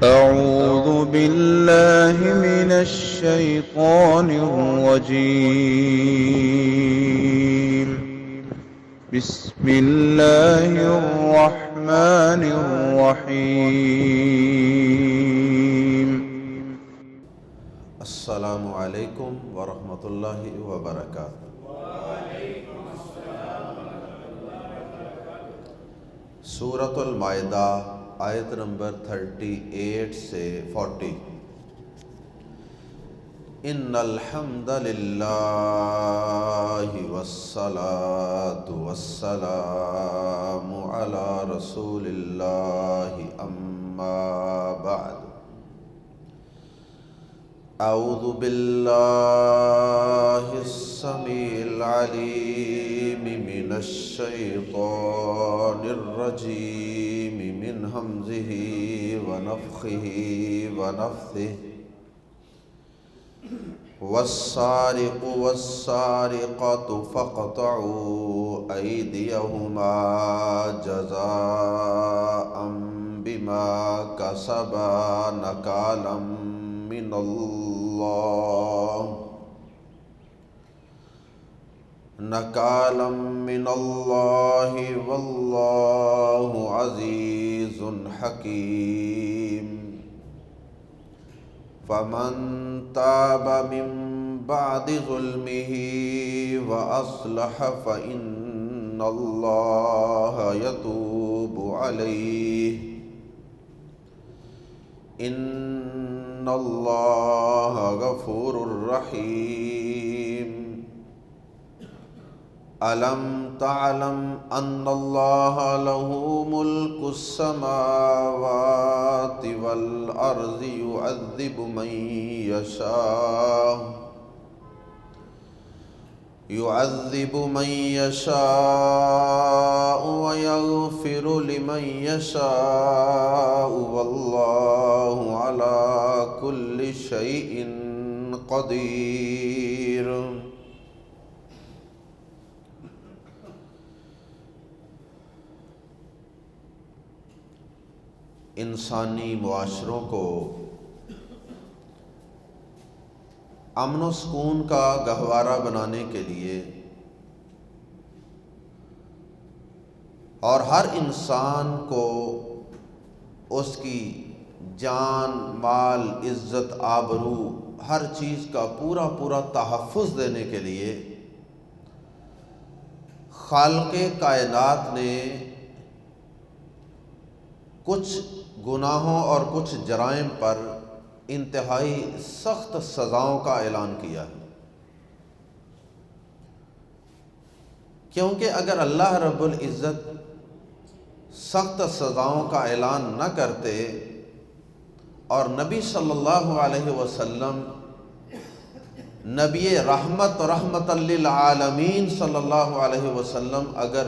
أعوذ بالله من الشيطان الرجيم. بسم الله الرحمن الرحيم. السلام علیکم ورحمۃ اللہ وبرکاتہ۔ سورۃ المائدہ آیت نمبر 38 سے 40۔ ان الحمد للہ والصلاة والسلام علی رسول اللہ اما بعد۔ اعوذ باللہ السمیع العلیم من الشیطان الرجیم من ہمزہ ونفخہ ونفثہ۔ والسارق والسارقة فاقطعوا أيديهما جزاء بما كسبا نكالا من الله والله عزيز حكيم۔ فمن تاب من بعد ظلمه وأصلح فإن الله يتوب عليه إن الله غفور رحيم۔ ألم تعلم أن الله له ملك السماوات والأرض يعذب من يشاء ويغفر لمن يشاء والله على كل شيء قدير۔ انسانی معاشروں کو امن و سکون کا گہوارہ بنانے کے لیے اور ہر انسان کو اس کی جان، مال، عزت، آبرو، ہر چیز کا پورا تحفظ دینے کے لیے خالق کائنات نے کچھ گناہوں اور کچھ جرائم پر انتہائی سخت سزاؤں کا اعلان کیا ہے، کیونکہ اگر اللہ رب العزت سخت سزاؤں کا اعلان نہ کرتے اور نبی صلی اللہ علیہ وسلم نبی رحمت للعالمین صلی اللہ علیہ وسلم اگر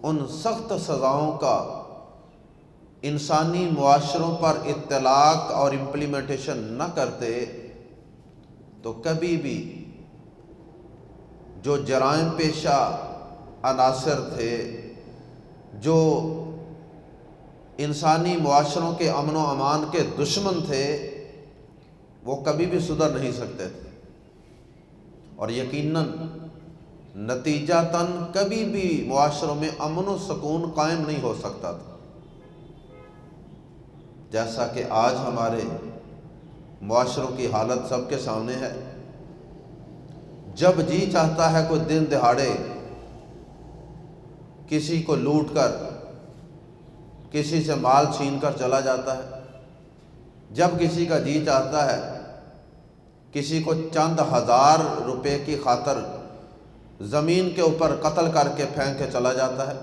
ان سخت سزاؤں کا انسانی معاشروں پر اطلاق اور امپلیمنٹیشن نہ کرتے تو کبھی بھی جو جرائم پیشہ عناصر تھے، جو انسانی معاشروں کے امن و امان کے دشمن تھے، وہ کبھی بھی سدھر نہیں سکتے تھے، اور یقیناً نتیجتاً کبھی بھی معاشروں میں امن و سکون قائم نہیں ہو سکتا تھا، جیسا کہ آج ہمارے معاشروں کی حالت سب کے سامنے ہے۔ جب جی چاہتا ہے کوئی دن دہاڑے کسی کو لوٹ کر، کسی سے مال چھین کر چلا جاتا ہے، جب کسی کا جی چاہتا ہے کسی کو چند ہزار روپے کی خاطر زمین کے اوپر قتل کر کے پھینک کے چلا جاتا ہے۔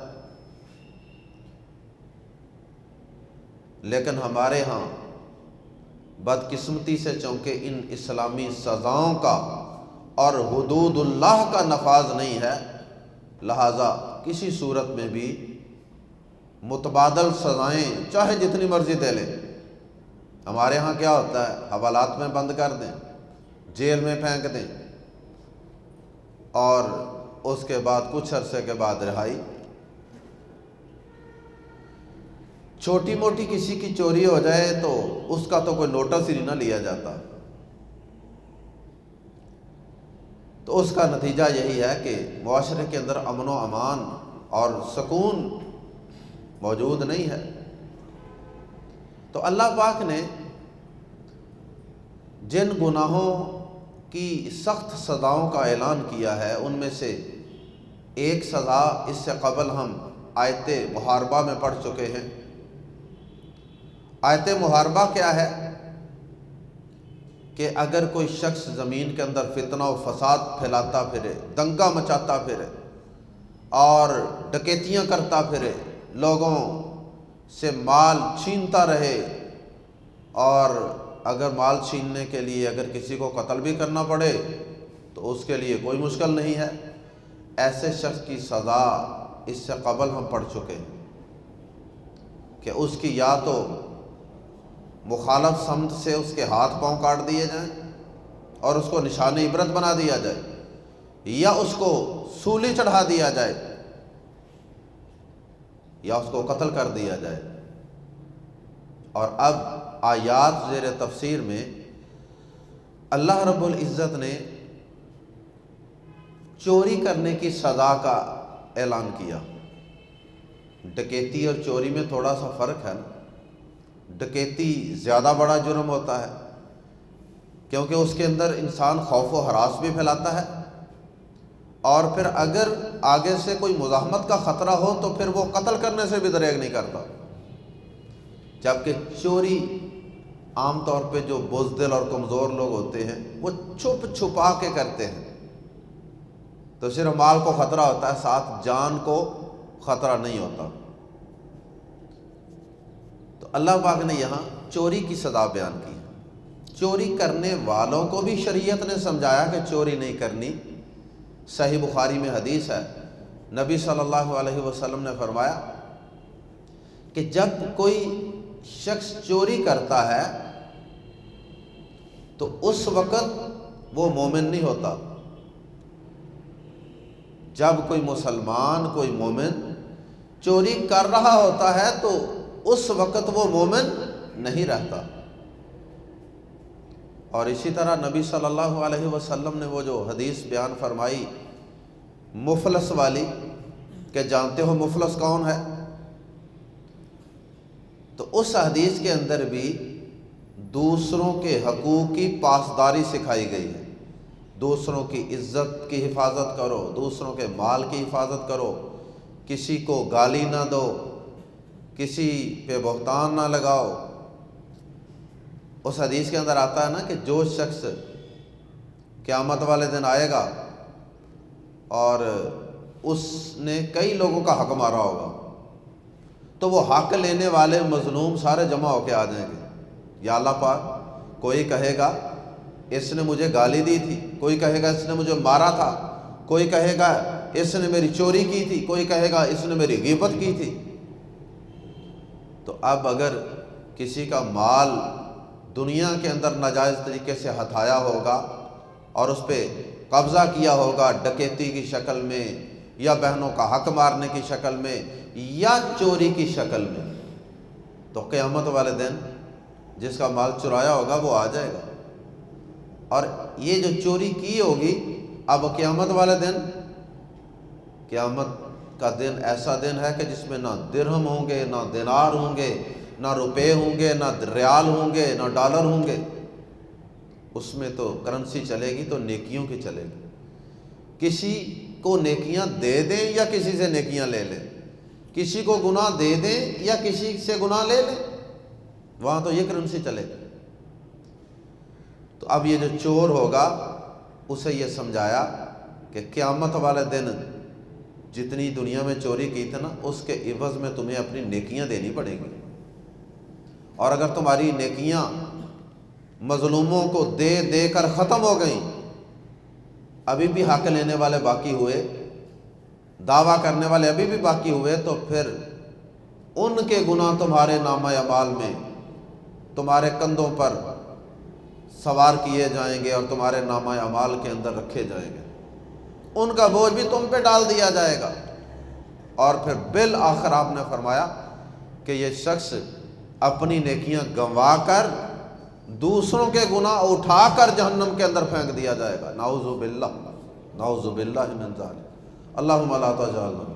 لیکن ہمارے ہاں بدقسمتی سے چونکہ ان اسلامی سزاؤں کا اور حدود اللہ کا نفاذ نہیں ہے، لہٰذا کسی صورت میں بھی متبادل سزائیں چاہے جتنی مرضی دے لیں۔ ہمارے ہاں کیا ہوتا ہے، حوالات میں بند کر دیں، جیل میں پھینک دیں، اور اس کے بعد کچھ عرصے کے بعد رہائی۔ چھوٹی موٹی کسی کی چوری ہو جائے تو اس کا تو کوئی نوٹس ہی نہ لیا جاتا، تو اس کا نتیجہ یہی ہے کہ معاشرے کے اندر امن و امان اور سکون موجود نہیں ہے۔ تو اللہ پاک نے جن گناہوں کی سخت سزاؤں کا اعلان کیا ہے ان میں سے ایک سزا اس سے قبل ہم آیت محاربہ میں پڑھ چکے ہیں۔ آیت محاربہ کیا ہے؟ کہ اگر کوئی شخص زمین کے اندر فتنہ و فساد پھیلاتا پھرے، دنگا مچاتا پھرے اور ڈکیتیاں کرتا پھرے، لوگوں سے مال چھینتا رہے، اور اگر مال چھیننے کے لیے اگر کسی کو قتل بھی کرنا پڑے تو اس کے لیے کوئی مشکل نہیں ہے، ایسے شخص کی سزا اس سے قبل ہم پڑھ چکے ہیں کہ اس کی یا تو مخالف سمت سے اس کے ہاتھ پاؤں کاٹ دیے جائیں اور اس کو نشان عبرت بنا دیا جائے، یا اس کو سولی چڑھا دیا جائے، یا اس کو قتل کر دیا جائے۔ اور اب آیات زیر تفسیر میں اللہ رب العزت نے چوری کرنے کی سزا کا اعلان کیا۔ ڈکیتی اور چوری میں تھوڑا سا فرق ہے نا، ڈکیتی زیادہ بڑا جرم ہوتا ہے کیونکہ اس کے اندر انسان خوف و ہراس بھی پھیلاتا ہے، اور پھر اگر آگے سے کوئی مزاحمت کا خطرہ ہو تو پھر وہ قتل کرنے سے بھی دریغ نہیں کرتا، جبکہ چوری عام طور پہ جو بزدل اور کمزور لوگ ہوتے ہیں وہ چھپ چھپا کے کرتے ہیں، تو صرف مال کو خطرہ ہوتا ہے، ساتھ جان کو خطرہ نہیں ہوتا۔ تو اللہ پاک نے یہاں چوری کی سزا بیان کی۔ چوری کرنے والوں کو بھی شریعت نے سمجھایا کہ چوری نہیں کرنی۔ صحیح بخاری میں حدیث ہے، نبی صلی اللہ علیہ وسلم نے فرمایا کہ جب کوئی شخص چوری کرتا ہے تو اس وقت وہ مومن نہیں ہوتا۔ جب کوئی مسلمان، کوئی مومن چوری کر رہا ہوتا ہے تو اس وقت وہ مومن نہیں رہتا۔ اور اسی طرح نبی صلی اللہ علیہ وسلم نے وہ جو حدیث بیان فرمائی مفلس والی، کہ جانتے ہو مفلس کون ہے، تو اس حدیث کے اندر بھی دوسروں کے حقوق کی پاسداری سکھائی گئی ہے۔ دوسروں کی عزت کی حفاظت کرو، دوسروں کے مال کی حفاظت کرو، کسی کو گالی نہ دو، کسی پہ بہتان نہ لگاؤ۔ اس حدیث کے اندر آتا ہے نا کہ جو شخص قیامت والے دن آئے گا اور اس نے کئی لوگوں کا حق مارا ہوگا تو وہ حق لینے والے مظلوم سارے جمع ہو کے آ جائیں گے، یا اللہ پاک، کوئی کہے گا اس نے مجھے گالی دی تھی، کوئی کہے گا اس نے مجھے مارا تھا، کوئی کہے گا اس نے میری چوری کی تھی، کوئی کہے گا اس نے میری غیبت کی تھی۔ تو اب اگر کسی کا مال دنیا کے اندر ناجائز طریقے سے ہتھایا ہوگا اور اس پہ قبضہ کیا ہوگا ڈکیتی کی شکل میں، یا بہنوں کا حق مارنے کی شکل میں، یا چوری کی شکل میں، تو قیامت والے دن جس کا مال چرایا ہوگا وہ آ جائے گا، اور یہ جو چوری کی ہوگی اب قیامت والے دن، قیامت کا دن ایسا دن ہے کہ جس میں نہ درہم ہوں گے، نہ دینار ہوں گے، نہ روپے ہوں گے، نہ ریال ہوں گے، نہ ڈالر ہوں گے۔ اس میں تو کرنسی چلے گی تو نیکیوں کی چلے گی۔ کسی کو نیکیاں دے دیں یا کسی سے نیکیاں لے لیں، کسی کو گناہ دے دیں یا کسی سے گناہ لے لیں، وہاں تو یہ کرنسی چلے گی۔ تو اب یہ جو چور ہوگا اسے یہ سمجھایا کہ قیامت والے دن جتنی دنیا میں چوری کی تھی نا اس کے عوض میں تمہیں اپنی نیکیاں دینی پڑیں گی، اور اگر تمہاری نیکیاں مظلوموں کو دے دے کر ختم ہو گئیں، ابھی بھی حق لینے والے باقی ہوئے، دعویٰ کرنے والے ابھی بھی باقی ہوئے، تو پھر ان کے گناہ تمہارے نامہ اعمال میں تمہارے کندھوں پر سوار کیے جائیں گے اور تمہارے نامہ اعمال کے اندر رکھے جائیں گے، ان کا بوجھ بھی تم پہ ڈال دیا جائے گا۔ اور پھر بالآخر آپ نے فرمایا کہ یہ شخص اپنی نیکیاں گنوا کر دوسروں کے گناہ اٹھا کر جہنم کے اندر پھینک دیا جائے گا۔ نعوذ باللہ، نعوذ باللہ من ذالک، اللہم لا تجعلنا۔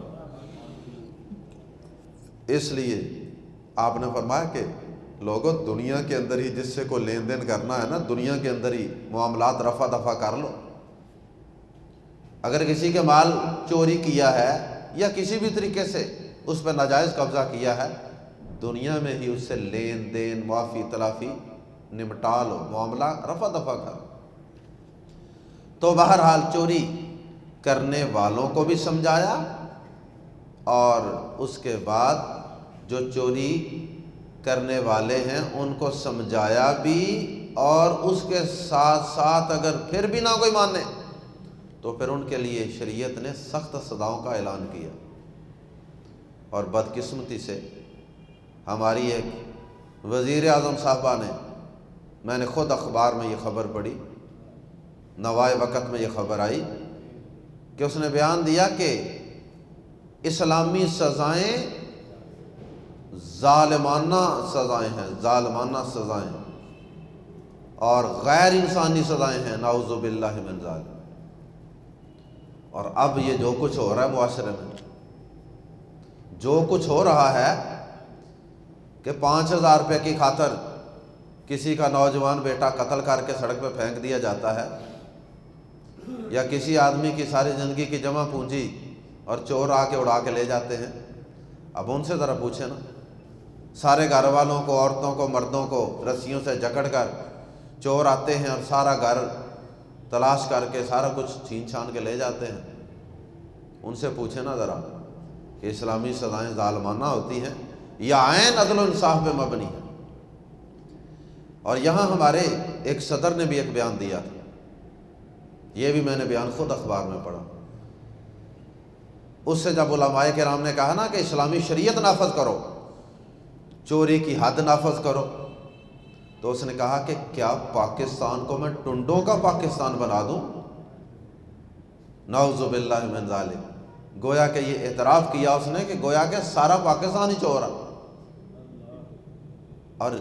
اس لیے آپ نے فرمایا کہ لوگوں دنیا کے اندر ہی جس سے کوئی لین دین کرنا ہے نا، دنیا کے اندر ہی معاملات رفع دفع کر لو۔ اگر کسی کے مال چوری کیا ہے یا کسی بھی طریقے سے اس پہ ناجائز قبضہ کیا ہے، دنیا میں ہی اس سے لین دین، معافی تلافی نمٹا لو، معاملہ رفع دفع کر لو۔ تو بہرحال چوری کرنے والوں کو بھی سمجھایا، اور اس کے بعد جو چوری کرنے والے ہیں ان کو سمجھایا بھی، اور اس کے ساتھ ساتھ اگر پھر بھی نہ کوئی مانے تو پھر ان کے لیے شریعت نے سخت سزاؤں کا اعلان کیا۔ اور بدقسمتی سے ہماری ایک وزیر اعظم صاحبہ نے، میں نے خود اخبار میں یہ خبر پڑھی، نوائے وقت میں یہ خبر آئی کہ اس نے بیان دیا کہ اسلامی سزائیں ظالمانہ سزائیں ہیں، ظالمانہ سزائیں اور غیر انسانی سزائیں ہیں، نعوذ باللہ من ذالک۔ اور اب یہ جو کچھ ہو رہا ہے معاشرے میں، جو کچھ ہو رہا ہے کہ 5,000 روپے کی خاطر کسی کا نوجوان بیٹا قتل کر کے سڑک پہ پھینک دیا جاتا ہے، یا کسی آدمی کی ساری زندگی کی جمع پونجی اور چور آ کے اڑا کے لے جاتے ہیں۔ اب ان سے ذرا پوچھیں نا، سارے گھر والوں کو، عورتوں کو، مردوں کو رسیوں سے جکڑ کر چور آتے ہیں اور سارا گھر تلاش کر کے سارا کچھ چھین چھان کے لے جاتے ہیں۔ ان سے پوچھیں نا ذرا کہ اسلامی سزائیں ظالمانہ ہوتی ہیں یا عین عدل و انصاف پہ مبنی ہے؟ اور یہاں ہمارے ایک صدر نے بھی ایک بیان دیا تھا، یہ بھی میں نے بیان خود اخبار میں پڑھا۔ اس سے جب علماء کرام نے کہا نا کہ اسلامی شریعت نافذ کرو، چوری کی حد نافذ کرو، تو اس نے کہا کہ کیا پاکستان کو میں ٹنڈوں کا پاکستان بنا دوں؟ نعوذ باللہ من ذالک۔ گویا کہ یہ اعتراف کیا اس نے کہ گویا کہ سارا پاکستان ہی چور ہے۔ اور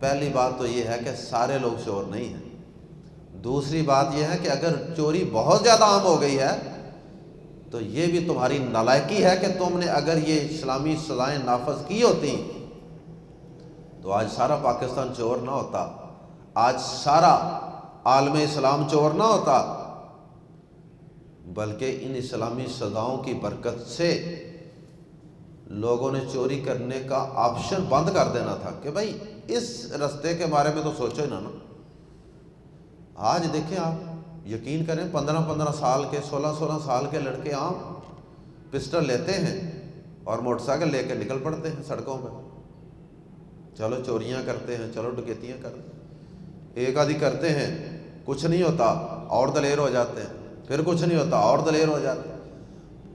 پہلی بات تو یہ ہے کہ سارے لوگ چور نہیں ہیں۔ دوسری بات یہ ہے کہ اگر چوری بہت زیادہ عام ہو گئی ہے تو یہ بھی تمہاری نالائکی ہے کہ تم نے اگر یہ اسلامی سزائیں نافذ کی ہوتی تو آج سارا پاکستان چور نہ ہوتا، آج سارا عالم اسلام چور نہ ہوتا، بلکہ ان اسلامی سزاؤں کی برکت سے لوگوں نے چوری کرنے کا آپشن بند کر دینا تھا کہ بھائی اس رستے کے بارے میں تو سوچو ہی نہ نا۔ آج دیکھیں آپ، یقین کریں 15 سال کے، 16 سال کے لڑکے عام پسٹل لیتے ہیں اور موٹر سائیکل لے کے نکل پڑتے ہیں سڑکوں پہ، چلو چوریاں کرتے ہیں، چلو ڈکیتیاں کرتے ہیں، ایک آدھی کرتے ہیں، کچھ نہیں ہوتا اور دلیر ہو جاتے ہیں، پھر کچھ نہیں ہوتا اور دلیر ہو جاتے ہیں،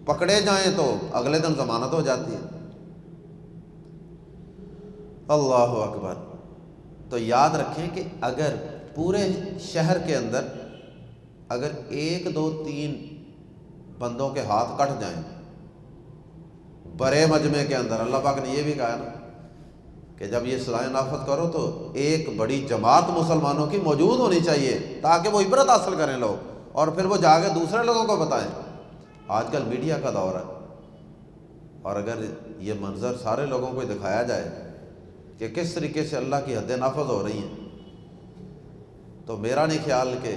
پکڑے جائیں تو اگلے دن ضمانت ہو جاتی ہے۔ اللہ اکبر۔ تو یاد رکھیں کہ اگر پورے شہر کے اندر اگر 1 2 3 بندوں کے ہاتھ کٹ جائیں بڑے مجمع کے اندر، اللہ پاک نے یہ بھی کہا نا کہ جب یہ سزائیں نافذ کرو تو ایک بڑی جماعت مسلمانوں کی موجود ہونی چاہیے تاکہ وہ عبرت حاصل کریں لوگ، اور پھر وہ جا کے دوسرے لوگوں کو بتائیں۔ آج کل میڈیا کا دور ہے، اور اگر یہ منظر سارے لوگوں کو دکھایا جائے کہ کس طریقے سے اللہ کی حدیں نافذ ہو رہی ہیں، تو میرا نہیں خیال کہ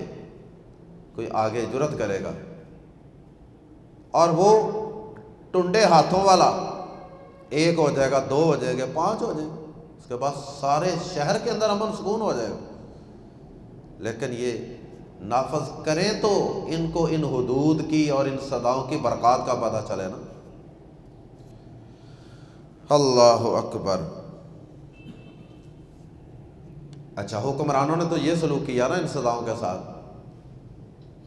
کوئی آگے جرت کرے گا۔ اور وہ ٹنڈے ہاتھوں والا 1 ہو جائے گا، 2 ہو جائے گا، 5 ہو جائے گا، اس کے بعد سارے شہر کے اندر امن سکون ہو جائے گا۔ لیکن یہ نافذ کریں تو ان کو ان حدود کی اور ان سزاؤں کی برکات کا پتہ چلے نا۔ اللہ اکبر۔ اچھا، حکمرانوں نے تو یہ سلوک کیا نا ان سزاؤں کے ساتھ،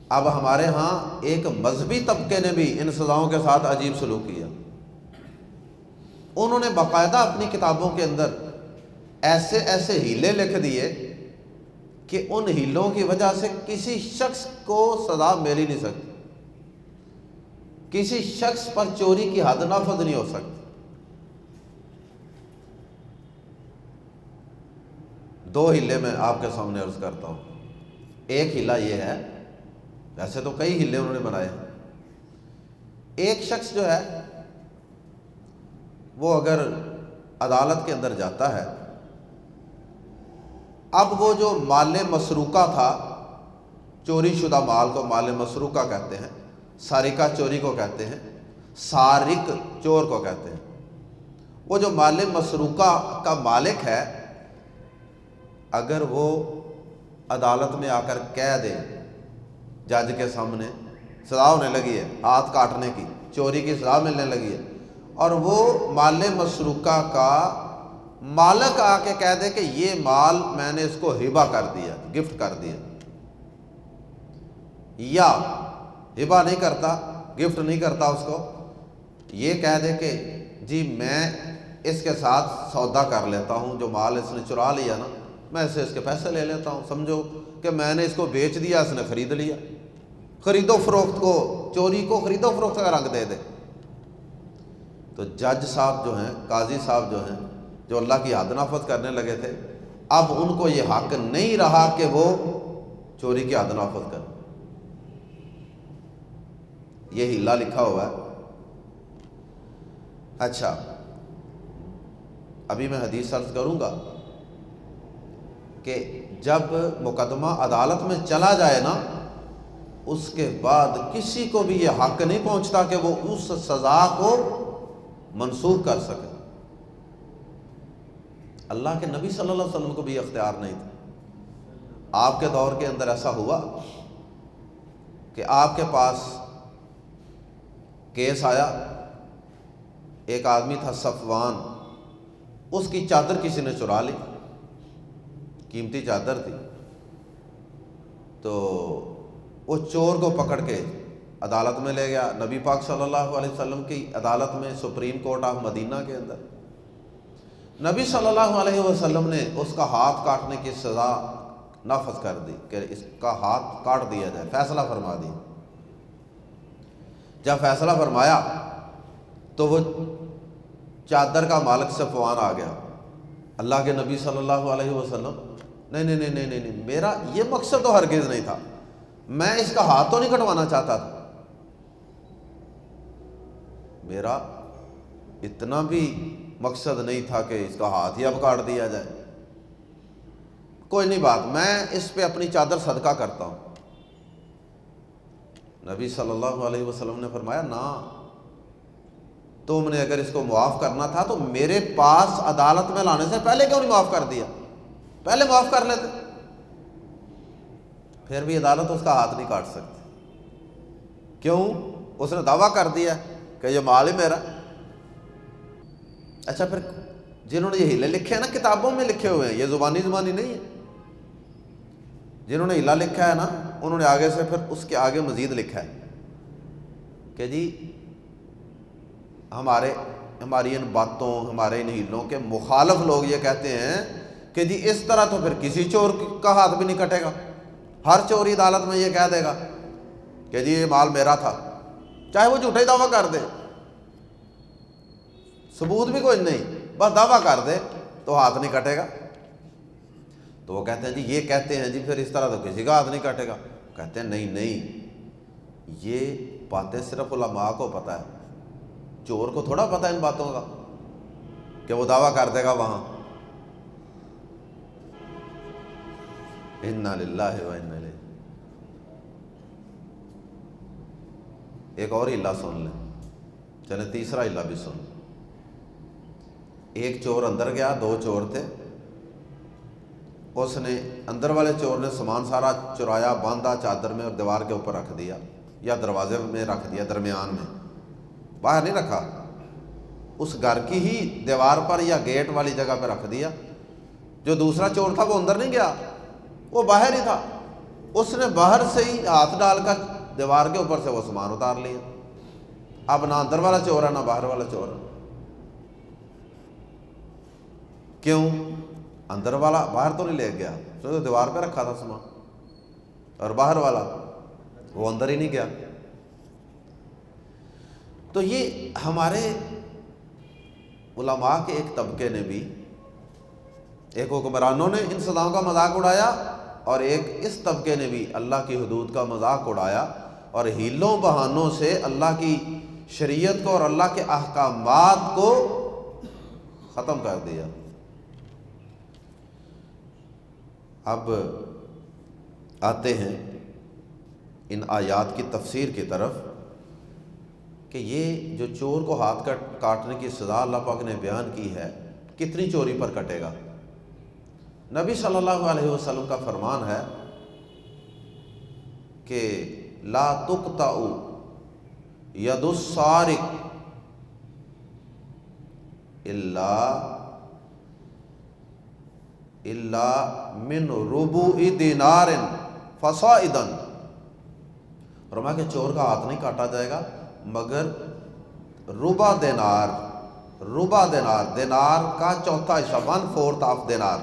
اب ہمارے ہاں ایک مذہبی طبقے نے بھی ان سزاؤں کے ساتھ عجیب سلوک کیا۔ انہوں نے باقاعدہ اپنی کتابوں کے اندر ایسے ایسے ہیلے لکھ دیے کہ ان ہیلوں کی وجہ سے کسی شخص کو سزا مل ہی نہیں سکتی، کسی شخص پر چوری کی حد نافذ نہیں ہو سکتی۔ دو ہلے میں آپ کے سامنے عرض کرتا ہوں۔ ایک ہلا یہ ہے، ویسے تو کئی ہلے انہوں نے بنائے ہیں۔ ایک شخص جو ہے وہ اگر عدالت کے اندر جاتا ہے، اب وہ جو مال مسروقہ تھا، چوری شدہ مال کو مال مسروقہ کہتے ہیں، سارقہ چوری کو کہتے ہیں، سارق چور کو کہتے ہیں۔ وہ جو مال مسروقہ کا مالک ہے، اگر وہ عدالت میں آ کر کہہ دے، جج کے سامنے سزا ہونے لگی ہے ہاتھ کاٹنے کی، چوری کی سزا ملنے لگی ہے، اور وہ مال مسروقہ کا مالک آ کے کہہ دے کہ یہ مال میں نے اس کو ہبہ کر دیا، گفٹ کر دیا، یا ہبہ نہیں کرتا، گفٹ نہیں کرتا اس کو، یہ کہہ دے کہ جی میں اس کے ساتھ سودا کر لیتا ہوں، جو مال اس نے چرا لیا نا میں اسے اس کے پیسے لے لیتا ہوں، سمجھو کہ میں نے اس کو بیچ دیا، اس نے خرید لیا۔ خرید و فروخت کو، چوری کو خرید و فروخت کا رنگ دے دے، تو جج صاحب جو ہیں، قاضی صاحب جو ہیں، جو اللہ کی حد نافذ کرنے لگے تھے، اب ان کو یہ حق نہیں رہا کہ وہ چوری کی حد نافذ کریں۔ یہ ہلا لکھا ہوا ہے۔ اچھا، ابھی میں حدیث عرض کروں گا کہ جب مقدمہ عدالت میں چلا جائے نا، اس کے بعد کسی کو بھی یہ حق نہیں پہنچتا کہ وہ اس سزا کو منسوخ کر سکے۔ اللہ کے نبی صلی اللہ علیہ وسلم کو بھی اختیار نہیں تھا۔ آپ کے دور کے اندر ایسا ہوا کہ آپ کے پاس کیس آیا، ایک آدمی تھا صفوان، اس کی چادر کسی نے چرا لی، قیمتی چادر تھی، تو وہ چور کو پکڑ کے عدالت میں لے گیا، نبی پاک صلی اللہ علیہ وسلم کی عدالت میں، سپریم کورٹ آف مدینہ کے اندر۔ نبی صلی اللہ علیہ وسلم نے اس کا ہاتھ کاٹنے کی سزا نافذ کر دی کہ اس کا ہاتھ کاٹ دیا جائے، فیصلہ فرما دیا۔ جب فیصلہ فرمایا تو وہ چادر کا مالک صفوان آ گیا، اللہ کے نبی صلی اللہ علیہ وسلم، نہیں، میرا یہ مقصد تو ہرگز نہیں تھا، میں اس کا ہاتھ تو نہیں کٹوانا چاہتا تھا، میرا اتنا بھی مقصد نہیں تھا کہ اس کا ہاتھ ہی اب کاٹ دیا جائے، کوئی نہیں بات، میں اس پہ اپنی چادر صدقہ کرتا ہوں۔ نبی صلی اللہ علیہ وسلم نے فرمایا، نہ، تم نے اگر اس کو معاف کرنا تھا تو میرے پاس عدالت میں لانے سے پہلے کیوں نہیں معاف کر دیا؟ پہلے معاف کر لیتے۔ پھر بھی عدالت اس کا ہاتھ نہیں کاٹ سکتی، کیوں؟ اس نے دعویٰ کر دیا کہ یہ مال ہی میرا۔ اچھا، پھر جنہوں نے یہ ہلے لکھے ہیں نا، کتابوں میں لکھے ہوئے ہیں، یہ زبانی نہیں ہے، جنہوں نے ہلا لکھا ہے نا، انہوں نے آگے سے پھر اس کے آگے مزید لکھا ہے کہ جی ہماری ان باتوں، ہمارے ان ہلوں کے مخالف لوگ یہ کہتے ہیں کہ جی اس طرح تو پھر کسی چور کا ہاتھ بھی نہیں کٹے گا، ہر چوری عدالت میں یہ کہہ دے گا کہ جی یہ مال میرا تھا، چاہے وہ جھوٹا ہی دعویٰ کر دے، ثبوت بھی کوئی نہیں، بس دعویٰ کر دے تو ہاتھ نہیں کٹے گا۔ تو وہ کہتے ہیں جی یہ کہتے ہیں جی پھر اس طرح تو کسی کا ہاتھ نہیں کٹے گا۔ کہتے ہیں نہیں، یہ باتیں صرف علماء کو پتہ ہے، چور کو تھوڑا پتہ ان باتوں کا کہ وہ دعویٰ کر دے گا وہاں۔ انا للہ و انا الیہ۔ ایک اور ہلا سن لیں، چلیں تیسرا ہلا بھی سن۔ ایک چور اندر گیا، دو چور تھے، اس نے اندر والے چور نے سامان سارا چرایا، باندھا چادر میں اور دیوار کے اوپر رکھ دیا، یا دروازے میں رکھ دیا، درمیان میں، باہر نہیں رکھا، اس گھر کی ہی دیوار پر یا گیٹ والی جگہ پہ رکھ دیا۔ جو دوسرا چور تھا وہ اندر نہیں گیا، وہ باہر ہی تھا، اس نے باہر سے ہی ہاتھ ڈال کر دیوار کے اوپر سے وہ سامان اتار لیا۔ اب نہ اندر والا چور ہے نہ باہر والا چور ہے۔ کیوں؟ اندر والا باہر تو نہیں لے گیا، اس نے تو دیوار پہ رکھا تھا سامان، اور باہر والا وہ اندر ہی نہیں گیا۔ تو یہ ہمارے علماء کے ایک طبقے نے بھی ایک حکمرانوں نے ان سزاؤں کا مذاق اڑایا اور ایک اس طبقے نے بھی اللہ کی حدود کا مذاق اڑایا اور ہیلوں بہانوں سے اللہ کی شریعت کو اور اللہ کے احکامات کو ختم کر دیا۔ اب آتے ہیں ان آیات کی تفسیر کی طرف کہ یہ جو چور کو ہاتھ کاٹنے کی سزا اللہ پاک نے بیان کی ہے کتنی چوری پر کٹے گا۔ نبی صلی اللہ علیہ وسلم کا فرمان ہے کہ لا تقطع ید السارق الا من ربع دینار فصاعدا، فرمایا کہ چور کا ہاتھ نہیں کاٹا جائے گا مگر ربع دینار، دینار کا چوتھا حصہ، 1/4 آف دینار،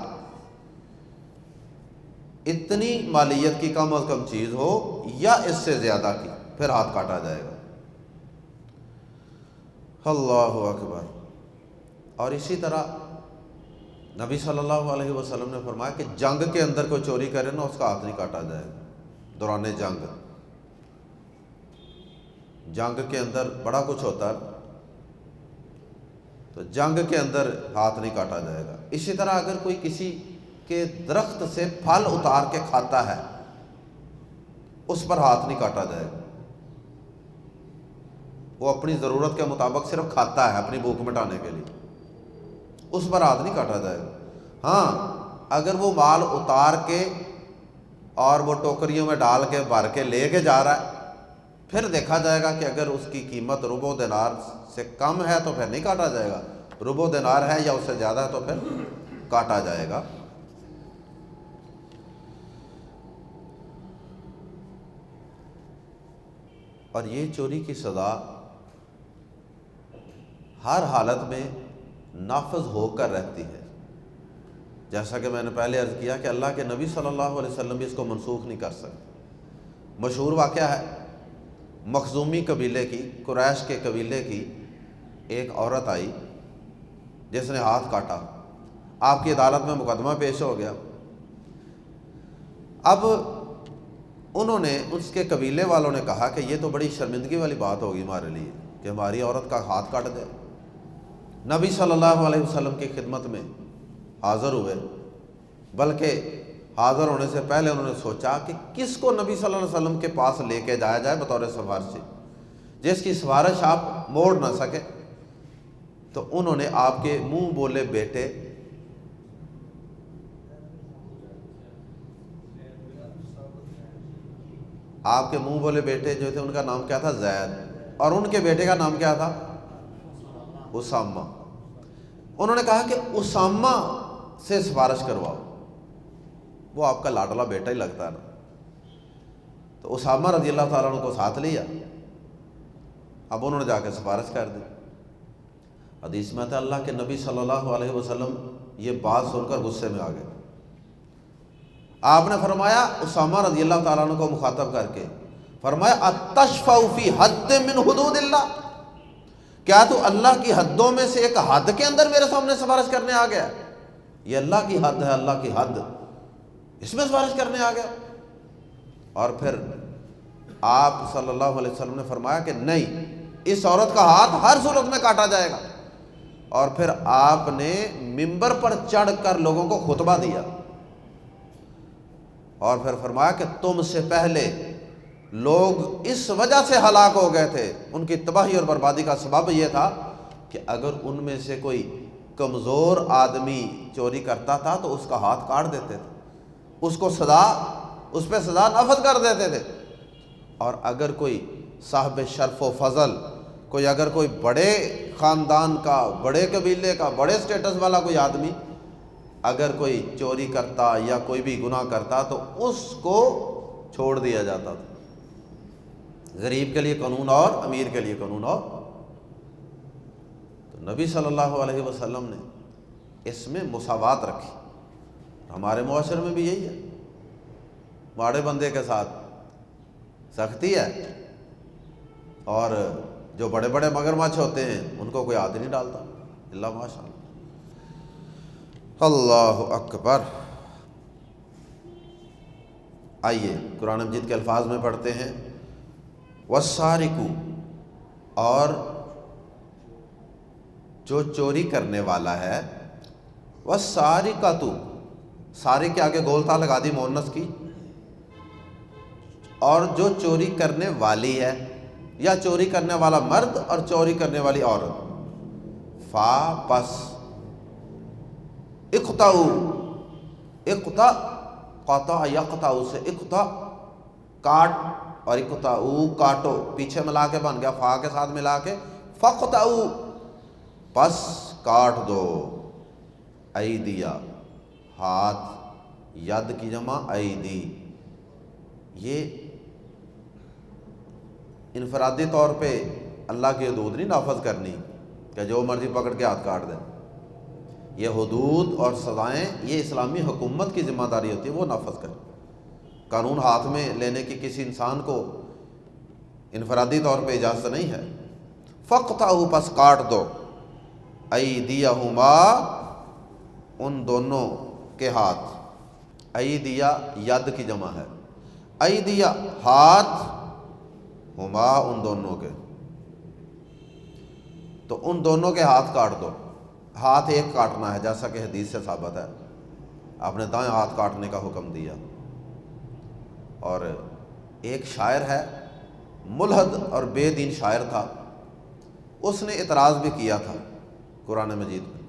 اتنی مالیت کی کم از کم چیز ہو یا اس سے زیادہ کی، پھر ہاتھ کاٹا جائے گا۔ اللہ اکبر۔ اور اسی طرح نبی صلی اللہ علیہ وسلم نے فرمایا کہ جنگ کے اندر کوئی چوری کرے نا اس کا ہاتھ نہیں کاٹا جائے گا۔ دوران جنگ کے اندر بڑا کچھ ہوتا ہے، تو جنگ کے اندر ہاتھ نہیں کاٹا جائے گا۔ اسی طرح اگر کوئی کسی کے درخت سے پھل اتار کے کھاتا ہے اس پر ہاتھ نہیں کاٹا جائے گا۔ وہ اپنی ضرورت کے مطابق صرف کھاتا ہے اپنی بھوک مٹانے کے لیے، اس پر ہاتھ نہیں کاٹا جائے گا۔ ہاں اگر وہ مال اتار کے اور وہ ٹوکریوں میں ڈال کے بھر کے لے کے جا رہا ہے، پھر دیکھا جائے گا کہ اگر اس کی قیمت ربع دینار سے کم ہے تو پھر نہیں کاٹا جائے گا، ربع دینار ہے یا اس سے زیادہ ہے تو پھر کاٹا جائے گا۔ اور یہ چوری کی سزا ہر حالت میں نافذ ہو کر رہتی ہے، جیسا کہ میں نے پہلے عرض کیا کہ اللہ کے نبی صلی اللہ علیہ وسلم بھی اس کو منسوخ نہیں کر سکتے۔ مشہور واقعہ ہے مخزومی قبیلے کی، قریش کے قبیلے کی ایک عورت آئی جس نے ہاتھ کاٹا، آپ کی عدالت میں مقدمہ پیش ہو گیا۔ اب انہوں نے، اس کے قبیلے والوں نے کہا کہ یہ تو بڑی شرمندگی والی بات ہوگی ہمارے لیے کہ ہماری عورت کا ہاتھ کاٹ دے۔ نبی صلی اللہ علیہ وسلم کی خدمت میں حاضر ہوئے، بلکہ حاضر ہونے سے پہلے انہوں نے سوچا کہ کس کو نبی صلی اللہ علیہ وسلم کے پاس لے کے جایا جائے بطور سفارشی، جس کی سفارش آپ موڑ نہ سکے۔ تو انہوں نے آپ کے منہ بولے بیٹے جو تھے ان کا نام کیا تھا؟ زید، اور ان کے بیٹے کا نام کیا تھا؟ اسامہ۔ انہوں نے کہا کہ اسامہ سے سفارش کرواؤ، وہ آپ کا لاڈلا بیٹا ہی لگتا ہے نا۔ تو اسامہ رضی اللہ تعالیٰ عنہ کو ساتھ لیا، اب انہوں نے جا کے سفارش کر دی۔ حدیث میں تھا اللہ کے نبی صلی اللہ علیہ وسلم یہ بات سن کر غصے میں آ گئے۔ آپ نے فرمایا اسامہ رضی اللہ تعالیٰ عنہ کو مخاطب کر کے فرمایا اتشفع فی حد من حدود اللہ، کیا تو اللہ کی حدوں میں سے ایک حد کے اندر میرے سامنے سفارش کرنے آ گیا؟ یہ اللہ کی حد ہے، اللہ کی حد، اس میں سفارش کرنے آ گیا۔ اور پھر آپ صلی اللہ علیہ وسلم نے فرمایا کہ نہیں، اس عورت کا ہاتھ ہر صورت میں کاٹا جائے گا۔ اور پھر آپ نے منبر پر چڑھ کر لوگوں کو خطبہ دیا اور پھر فرمایا کہ تم سے پہلے لوگ اس وجہ سے ہلاک ہو گئے تھے، ان کی تباہی اور بربادی کا سبب یہ تھا کہ اگر ان میں سے کوئی کمزور آدمی چوری کرتا تھا تو اس کا ہاتھ کاٹ دیتے تھے، اس پہ سزا نافذ کر دیتے تھے۔ اور اگر کوئی صاحب شرف و فضل، اگر کوئی بڑے خاندان کا، بڑے قبیلے کا، بڑے سٹیٹس والا کوئی آدمی اگر کوئی چوری کرتا یا کوئی بھی گناہ کرتا تو اس کو چھوڑ دیا جاتا تھا۔ غریب کے لیے قانون اور امیر کے لیے قانون اور۔ تو نبی صلی اللہ علیہ وسلم نے اس میں مساوات رکھی۔ ہمارے معاشرے میں بھی یہی ہے، ماڑے بندے کے ساتھ سختی ہے، اور جو بڑے بڑے مگرمچھ ہوتے ہیں ان کو کوئی ہاتھ نہیں ڈالتا، اللہ ماشاء اللہ۔ اللہ اکبر۔ آئیے قرآن مجید کے الفاظ میں پڑھتے ہیں، والسارق، اور جو چوری کرنے والا ہے، والسارقۃ، سارق کے آگے گول تا لگا دی مؤنث کی، اور جو چوری کرنے والی ہے، یا چوری کرنے والا مرد اور چوری کرنے والی عورت، فا پس، اقطعوا، اقطع، قطع یقطع سے اقطع کاٹ، اور اقطعوا کاٹو، پیچھے ملا کے بن گیا فا کے ساتھ ملا کے، فقطعوا پس کاٹ دو، ایدیا ہاتھ، ید کی جمع ایدی، یہ انفرادی طور پہ اللہ کی حدود نہیں نافذ کرنی کہ جو مرضی پکڑ کے ہاتھ کاٹ دیں، یہ حدود اور سزائیں یہ اسلامی حکومت کی ذمہ داری ہوتی ہے، وہ نافذ کرے۔ قانون ہاتھ میں لینے کی کسی انسان کو انفرادی طور پہ اجازت نہیں ہے۔ فقطعوا پس کاٹ دو، ایدیہما ان دونوں کے ہاتھ، ایدیا ید کی جمع ہے، ایدیا ہاتھ، ہما ان دونوں کے، تو ان دونوں کے ہاتھ کاٹ دو۔ ہاتھ ایک کاٹنا ہے جیسا کہ حدیث سے ثابت ہے، آپ نے دائیں ہاتھ کاٹنے کا حکم دیا۔ اور ایک شاعر ہے، ملحد اور بے دین شاعر تھا، اس نے اعتراض بھی کیا تھا قرآن مجید میں۔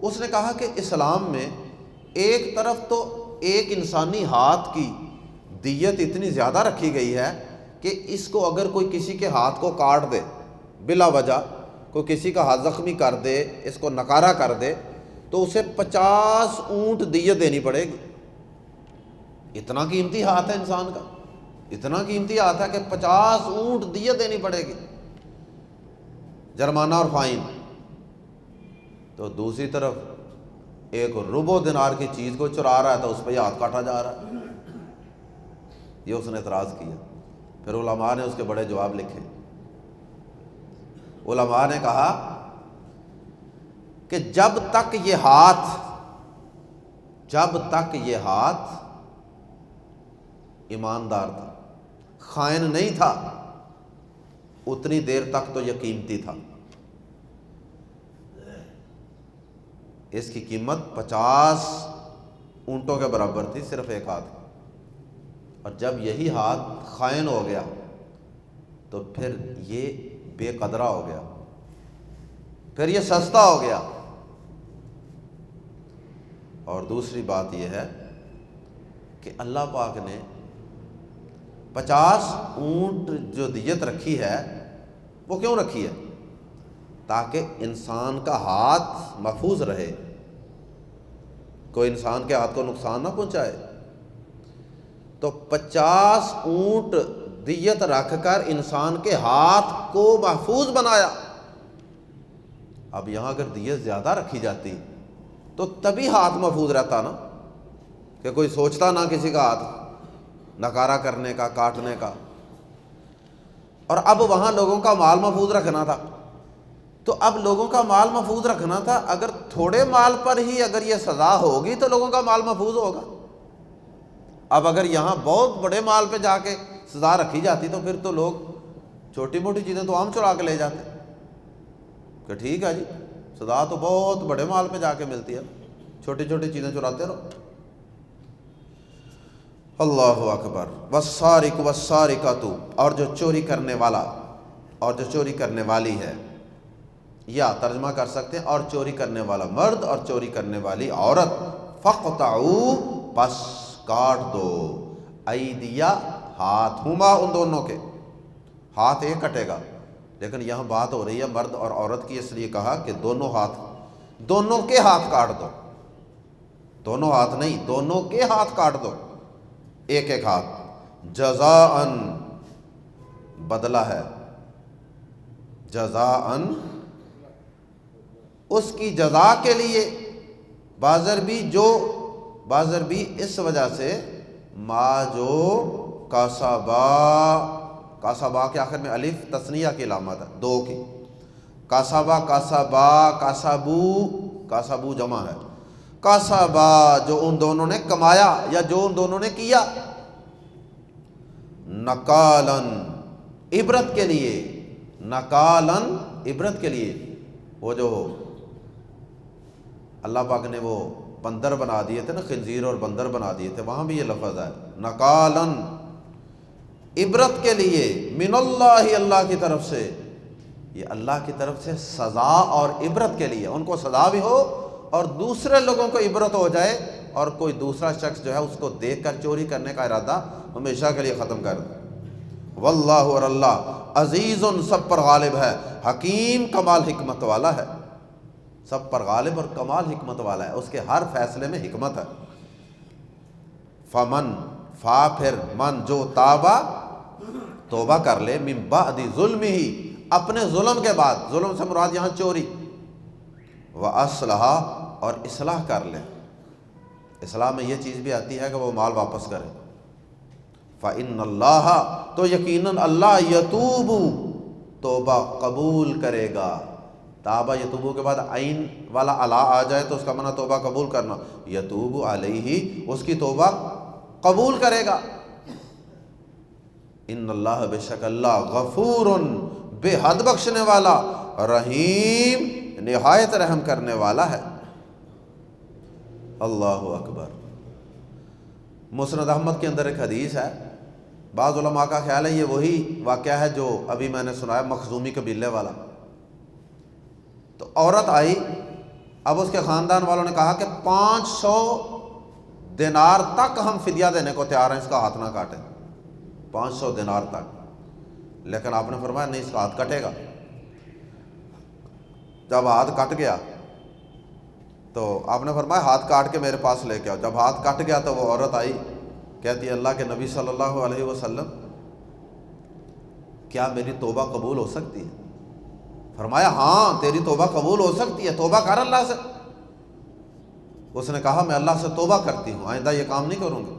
اس نے کہا کہ اسلام میں ایک طرف تو ایک انسانی ہاتھ کی دیت اتنی زیادہ رکھی گئی ہے کہ اس کو اگر کوئی کسی کے ہاتھ کو کاٹ دے بلا وجہ، کوئی کسی کا ہاتھ زخمی کر دے، اس کو نکارہ کر دے، تو اسے 50 اونٹ دیت دینی پڑے گی۔ اتنا قیمتی ہاتھ ہے انسان کا، اتنا قیمتی ہاتھ ہے کہ 50 اونٹ دیت دینی پڑے گی، جرمانہ اور فائن۔ تو دوسری طرف ایک ربع دینار کی چیز کو چرا رہا ہے تو اس پہ ہاتھ کاٹا جا رہا ہے، یہ اس نے اعتراض کیا۔ پھر علماء نے اس کے بڑے جواب لکھے۔ علماء نے کہا کہ جب تک یہ ہاتھ ایماندار تھا، خائن نہیں تھا، اتنی دیر تک تو یہ قیمتی تھا۔ اس کی قیمت 50 اونٹوں کے برابر تھی، صرف ایک ہاتھ۔ اور جب یہی ہاتھ خائن ہو گیا تو پھر یہ بے قدرہ ہو گیا، پھر یہ سستا ہو گیا۔ اور دوسری بات یہ ہے کہ اللہ پاک نے 50 اونٹ جو دیت رکھی ہے وہ کیوں رکھی ہے؟ تاکہ انسان کا ہاتھ محفوظ رہے، کوئی انسان کے ہاتھ کو نقصان نہ پہنچائے۔ تو 50 اونٹ دیت رکھ کر انسان کے ہاتھ کو محفوظ بنایا۔ اب یہاں اگر دیت زیادہ رکھی جاتی تو تبھی ہاتھ محفوظ رہتا نا، کہ کوئی سوچتا نہ کسی کا ہاتھ نکارہ کرنے کا، کاٹنے کا۔ اور اب وہاں لوگوں کا مال محفوظ رکھنا تھا، تو اب لوگوں کا مال محفوظ رکھنا تھا، اگر تھوڑے مال پر ہی اگر یہ سزا ہوگی تو لوگوں کا مال محفوظ ہوگا۔ اب اگر یہاں بہت بڑے مال پہ جا کے سزا رکھی جاتی تو پھر تو لوگ چھوٹی موٹی چیزیں تو عام چرا کے لے جاتے کہ ٹھیک ہے جی، سزا تو بہت بڑے مال پہ جا کے ملتی ہے، چھوٹی چھوٹی چیزیں چراتے رہو۔ اللہ اکبر۔ والسارق والسارقۃ، اور جو چوری کرنے والا اور جو چوری کرنے والی ہے، یا ترجمہ کر سکتے ہیں اور چوری کرنے والا مرد اور چوری کرنے والی عورت، فقطعوا پس کاٹ دو، ایدیا ہاتھ، ہما ان دونوں کے، ہاتھ ایک کٹے گا، لیکن یہاں بات ہو رہی ہے مرد اور عورت کی، اس لیے کہا کہ دونوں کے ہاتھ کاٹ دو، دونوں ہاتھ نہیں، دونوں کے ہاتھ کاٹ دو، ایک ایک ہاتھ، جزاءً بدلہ ہے، جزاءً اس کی جزا کے لیے، بازر بھی اس وجہ سے ما جو کاسبا کے آخر میں الف تثنیہ کی علامت ہے، دو کی، کاسبا کاسبا کاسبو جمع ہے، کسبا جو ان دونوں نے کمایا یا جو ان دونوں نے کیا، نکالن عبرت کے لیے، نکالن عبرت کے لیے۔ وہ جو اللہ پاک نے وہ بندر بنا دیے تھے نا، خنزیر اور بندر بنا دیے تھے، وہاں بھی یہ لفظ ہے نکالن، عبرت کے لیے، من اللہ، اللہ کی طرف سے، یہ اللہ کی طرف سے سزا اور عبرت کے لیے، ان کو سزا بھی ہو اور دوسرے لوگوں کو عبرت ہو جائے، اور کوئی دوسرا شخص جو ہے اس کو دیکھ کر چوری کرنے کا ارادہ ہمیشہ کے لیے ختم کر دے۔ واللہ، اور اللہ، عزیز، سب پر غالب ہے، حکیم، کمال حکمت والا ہے، سب پر غالب اور کمال حکمت والا ہے، اس کے ہر فیصلے میں حکمت ہے۔ فمن، فا پھر من، جو تابا، توبہ کر لے، من بعد ظلمہ، اپنے ظلم کے بعد، ظلم سے مراد یہاں چوری، وَأَصْلَحَ، اور اصلاح کر لے۔ اصلاح میں یہ چیز بھی آتی ہے کہ وہ مال واپس کرے۔ فَإِنَّ اللَّهَ، تو یقیناً اللہ، یتوب، توبہ قبول کرے گا۔ تابہ یتوبو کے بعد عین والا علا آ جائے تو اس کا معنی توبہ قبول کرنا، یتوب علیہ، اس کی توبہ قبول کرے گا۔ ان اللہ، بے شک اللہ، غفور، بے حد بخشنے والا، رحیم، نہایت رحم کرنے والا ہے۔ اللہ اکبر۔ مسند احمد کے اندر ایک حدیث ہے، بعض علماء کا خیال ہے یہ وہی واقعہ ہے جو ابھی میں نے سنایا، مخزومی قبیلے والا۔ تو عورت آئی، اب اس کے خاندان والوں نے کہا کہ 500 دینار تک ہم فدیہ دینے کو تیار ہیں، اس کا ہاتھ نہ کاٹیں، 500 دینار تک۔ لیکن آپ نے فرمایا نہیں، اس کا ہاتھ کٹے گا۔ جب ہاتھ کٹ گیا تو آپ نے فرمایا ہاتھ کاٹ کے میرے پاس لے کے آؤ۔ جب ہاتھ کٹ گیا تو وہ عورت آئی، کہتی ہے اللہ کے نبی صلی اللہ علیہ وسلم، کیا میری توبہ قبول ہو سکتی ہے؟ فرمایا ہاں، تیری توبہ قبول ہو سکتی ہے، توبہ کر اللہ سے۔ اس نے کہا میں اللہ سے توبہ کرتی ہوں، آئندہ یہ کام نہیں کروں گی۔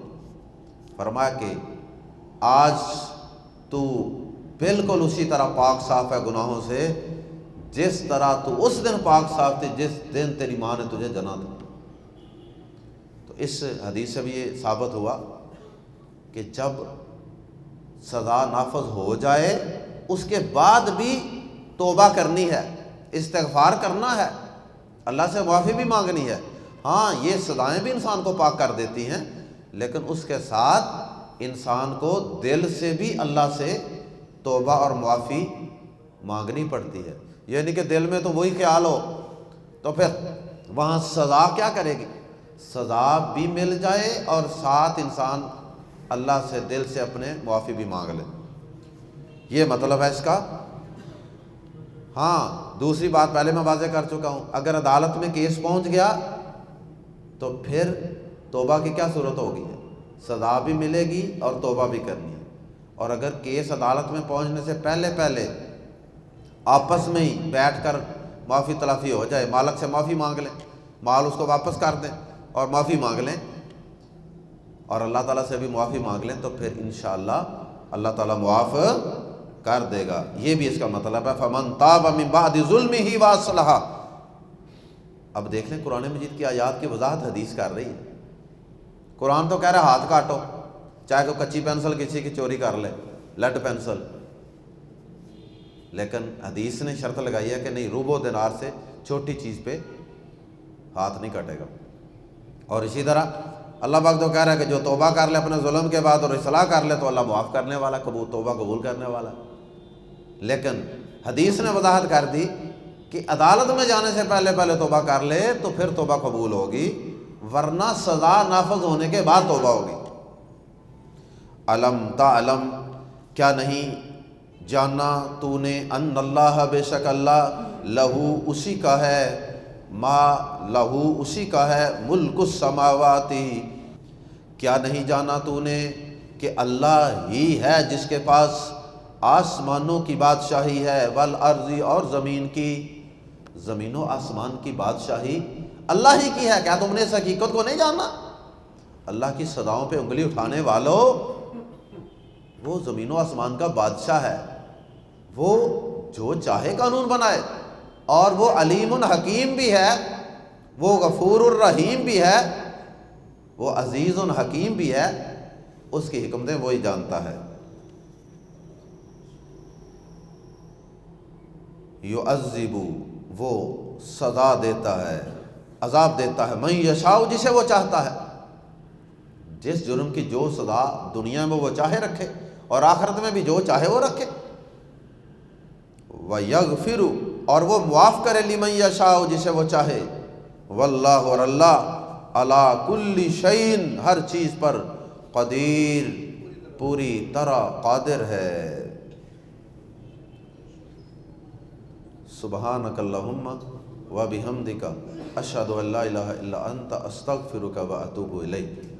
فرمایا کہ آج تو بالکل اسی طرح پاک صاف ہے گناہوں سے جس طرح تو اس دن پاک صاف تھی جس دن تیری ماں نے تجھے جنا تھا۔ تو اس حدیث سے بھی یہ ثابت ہوا کہ جب سزا نافذ ہو جائے اس کے بعد بھی توبہ کرنی ہے، استغفار کرنا ہے، اللہ سے معافی بھی مانگنی ہے۔ ہاں، یہ سزائیں بھی انسان کو پاک کر دیتی ہیں، لیکن اس کے ساتھ انسان کو دل سے بھی اللہ سے توبہ اور معافی مانگنی پڑتی ہے۔ یہ نہیں کہ دل میں تو وہی خیال ہو تو پھر وہاں سزا کیا کرے گی؟ سزا بھی مل جائے اور ساتھ انسان اللہ سے دل سے اپنے معافی بھی مانگ لے، یہ مطلب ہے اس کا۔ ہاں، دوسری بات پہلے میں واضح کر چکا ہوں، اگر عدالت میں کیس پہنچ گیا تو پھر توبہ کی کیا صورت ہوگی؟ سزا بھی ملے گی اور توبہ بھی کرنی ہے۔ اور اگر کیس عدالت میں پہنچنے سے پہلے آپس میں ہی بیٹھ کر معافی تلافی ہو جائے، مالک سے معافی مانگ لیں، مال اس کو واپس کر دیں اور معافی مانگ لیں اور اللہ تعالیٰ سے بھی معافی مانگ لیں، تو پھر انشاءاللہ اللہ تعالیٰ معاف کر دے گا۔ یہ بھی اس کا مطلب ہے فمن تاب من بعد ظلمہ واصلح۔ اب دیکھ لیں قرآن مجید کی آیات کی وضاحت حدیث کر رہی ہے۔ قرآن تو کہہ رہا ہے ہاتھ کاٹو، چاہے کوئی کچی پینسل کسی کی چوری کر لے، لیڈ پینسل، لیکن حدیث نے شرط لگائی ہے کہ نہیں، روبو دینار سے چھوٹی چیز پہ ہاتھ نہیں کٹے گا۔ اور اسی طرح اللہ پاک تو کہہ رہا ہے کہ جو توبہ کر لے اپنے ظلم کے بعد اور اصلاح کر لے تو اللہ معاف کرنے والا، توبہ قبول کرنے والا۔ لیکن حدیث نے وضاحت کر دی کہ عدالت میں جانے سے پہلے توبہ کر لے تو پھر توبہ قبول ہوگی، ورنہ سزا نافذ ہونے کے بعد توبہ ہوگی۔ علم تعلم، کیا نہیں جانا تو نے، ان اللہ، بے شک اللہ، لہو، اسی کا ہے، ما، لہو، اسی کا ہے، ملک السماواتی، کیا نہیں جانا تو نے کہ اللہ ہی ہے جس کے پاس آسمانوں کی بادشاہی ہے، والارض، اور زمین کی، زمین و آسمان کی بادشاہی اللہ ہی کی ہے۔ کیا تم نے اس حقیقت کو نہیں جانا؟ اللہ کی سزاؤں پہ انگلی اٹھانے والوں، وہ زمین و آسمان کا بادشاہ ہے، وہ جو چاہے قانون بنائے، اور وہ علیم حکیم بھی ہے، وہ غفور الرحیم بھی ہے، وہ عزیز الحکیم بھی ہے، اس کی حکمتیں وہی جانتا ہے۔ یعذب، وہ سزا دیتا ہے، عذاب دیتا ہے، من یشاء، جسے وہ چاہتا ہے۔ جس جرم کی جو سزا دنیا میں وہ چاہے رکھے اور آخرت میں بھی جو چاہے وہ رکھے۔ وَيَغْفِرُ، اور وہ معاف کرے، لِمَن یشاء، جسے وہ چاہے۔ واللہ، اور اللہ، علی کل شیء، ہر چیز پر، قدیر، پوری طرح قادر ہے۔ سبحانک اللہم و بحمدک، اشہد ان لا الہ الا انت، استغفرک و اتوب الیک۔